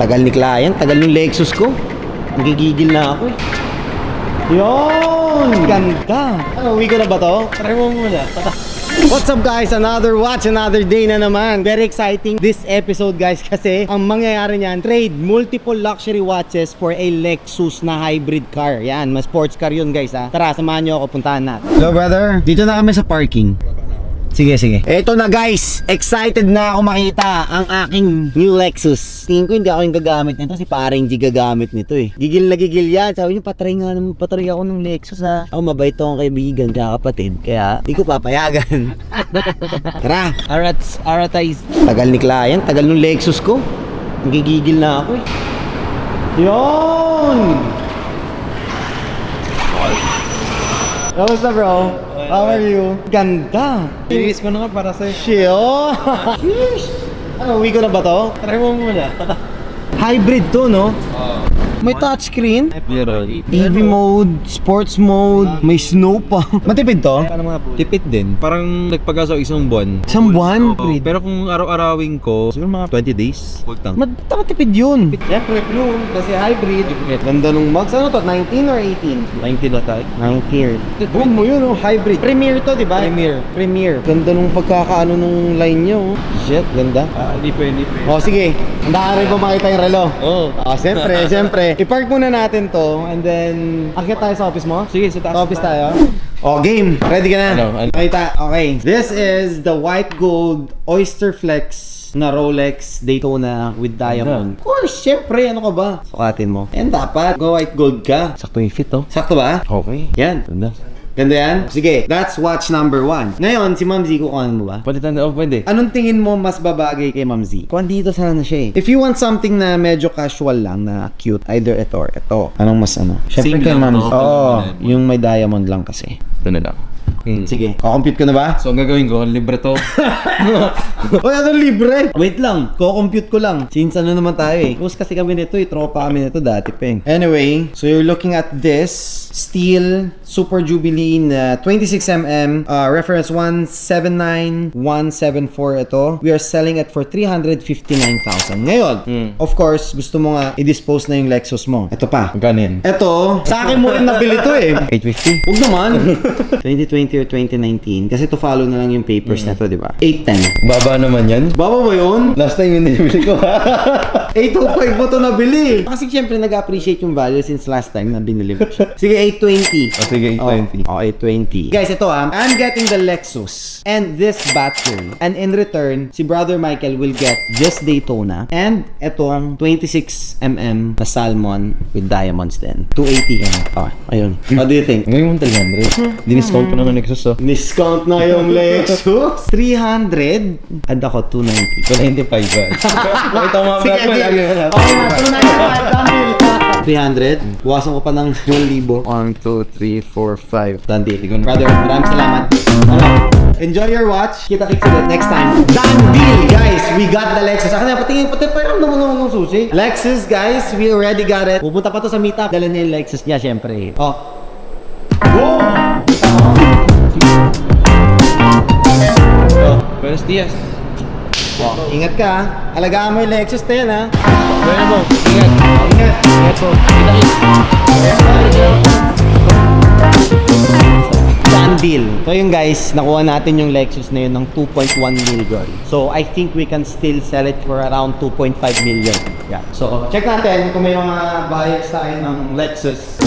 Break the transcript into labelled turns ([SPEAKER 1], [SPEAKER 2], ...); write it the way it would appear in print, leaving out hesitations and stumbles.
[SPEAKER 1] Tagal ni client, tagal ng Lexus ko. Nagigigil na ako eh. Yun! Ganda! Ano, uwi ko na ba to? Try mo muna. What's up guys? Another watch, another day na naman. Very exciting this episode guys kasi ang mangyayari niyan, trade multiple luxury watches for a Lexus na hybrid car. Yan, mas sports car yun guys ha. Tara, samahan nyo ako, puntahan natin. Hello brother, dito na kami sa parking. Sige, sige. Eto na guys, excited na ako makita ang aking new Lexus. Tingin ko hindi ako yung gagamit nito, si paring G gagamit nito eh. Gigil na gigil yan. Sabi niyo, patry ako ng Lexus ha. Ako mabait akong kaibigan, kaya kapatid. Kaya, di ko papayagan. Tara! Aratize. Tagal ni client, tagal ng Lexus ko. Nagigigil na ako eh. Yun! Kamusta bro? How are you? Ganda!
[SPEAKER 2] Iris ko na nga para sa'yo.
[SPEAKER 1] Shio! Ano, uwi ko na ba to?
[SPEAKER 2] Try mo muna.
[SPEAKER 1] Hybrid to, no? May touchscreen, EV mode, sports mode, may snow pa. Matipid to?
[SPEAKER 2] Paano mga po? Tipid din. Parang nagpagasaw isang buwan.
[SPEAKER 1] Isang buwan?
[SPEAKER 2] Pero kung araw-arawin ko, siguro mga 20 days.
[SPEAKER 1] Matipid yun. Siyempre, blue, kasi hybrid. Ganda nung mags. Ano to? 19 or 18?
[SPEAKER 2] 19 na tayo.
[SPEAKER 1] 19. Boom mo yun, oh. Hybrid. Premier to, di ba? Premier. Ganda nung pagkakaano nung line nyo. Shit, ganda.
[SPEAKER 2] Hindi pwede.
[SPEAKER 1] Oh, sige. Handa ka rin ba makita yung relo?
[SPEAKER 2] Oo.
[SPEAKER 1] Siyempre. I-park muna natin to and then akyat tayo sa office mo?
[SPEAKER 2] Sige, sa taas.
[SPEAKER 1] Sa office tayo. Oh, game. Ready ka na?
[SPEAKER 2] Ano?
[SPEAKER 1] Makita. Okay. This is the white gold Oyster Flex na Rolex Daytona with diamond. Of course, syempre. Ano ka ba? Sukatin mo. Yan dapat. Go white gold ka.
[SPEAKER 2] Sakto yung fit, oh.
[SPEAKER 1] Sakto ba?
[SPEAKER 2] Okay.
[SPEAKER 1] Yan.
[SPEAKER 2] Ganda.
[SPEAKER 1] Ganda yan? Sige, that's watch number 1. Ngayon, si Ma'am Z, kukuhanin mo ba?
[SPEAKER 2] Palitan na, pwede.
[SPEAKER 1] Anong tingin mo mas babagay kay Ma'am Z? Kuhan dito sana siya eh. If you want something na medyo casual lang, na cute, either ito or ito. Anong mas ano? Siyempre kay Ma'am Z. Oo, yung may diamond lang kasi.
[SPEAKER 2] Ito na lang.
[SPEAKER 1] Sige, kukompute ko na ba?
[SPEAKER 2] So, ang gagawin ko, libre to.
[SPEAKER 1] Uy, ano libre? Wait lang, kukompute ko lang. Since ano naman tayo eh. Close kasi kami nito eh, tropa kami nito dati pa eh. Anyway, so you're looking at this steel Super Jubilee na 26mm, reference 179174 ito. We are selling it for 359,000. Ngayon, of course, gusto mo nga i-dispose na yung Lexus mo. Ito pa.
[SPEAKER 2] Magkano yan?
[SPEAKER 1] Ito, sa akin mo rin nabili to eh.
[SPEAKER 2] 850?
[SPEAKER 1] Huwag naman. 2020 or 2019. Kasi to follow na lang yung papers na to, di ba? 810.
[SPEAKER 2] Baba naman yan?
[SPEAKER 1] Baba ba yun?
[SPEAKER 2] Last time yung nabili ko.
[SPEAKER 1] 805 mo to nabili. Kasi syempre nag-appreciate yung value since last time na binili mo siya. Sige, 820.
[SPEAKER 2] O sige, 820.
[SPEAKER 1] Oh, 820. Guys, ito I'm getting the Lexus and this battery. And in return, si Brother Michael will get this Daytona and itong 26mm na Salmon with diamonds din. 280 yan. Oh, ayun. What do you think?
[SPEAKER 2] Ngayon mong 300. Di-discount ko na ng Lexus, oh.
[SPEAKER 1] Discount na yung Lexus. 300. Add ako 290.
[SPEAKER 2] 295 ba? Pakita mo mga
[SPEAKER 1] Sige,
[SPEAKER 2] vlog mo.
[SPEAKER 1] okay na, 295. 300. Buwasan ko pa ng 1,000. 1, 2, 3, 4, 5. Done deal. Brother, maraming salamat. Enjoy your watch. Kita-kits ulit next time. Done deal, guys. We got the Lexus. Akin na, patingin, parang naman ng susi. Lexus, guys. We already got it. Pupunta pa to sa meetup. Dala niya yung Lexus niya, syempre. Oh. Whoa!
[SPEAKER 2] Oh, buenos dias.
[SPEAKER 1] Oh, ingat ka, ha? Alagaan mo yung Lexus na yan, ha?
[SPEAKER 2] Bueno mo, ingat.
[SPEAKER 1] Ingat.
[SPEAKER 2] Ingat po. Kita-kits.
[SPEAKER 1] Done deal. So yun guys, nakuha natin yung Lexus na yun ng 2.1 million. So I think we can still sell it for around 2.5 million. Yeah. So check natin kung may mga buyers tayo ng Lexus.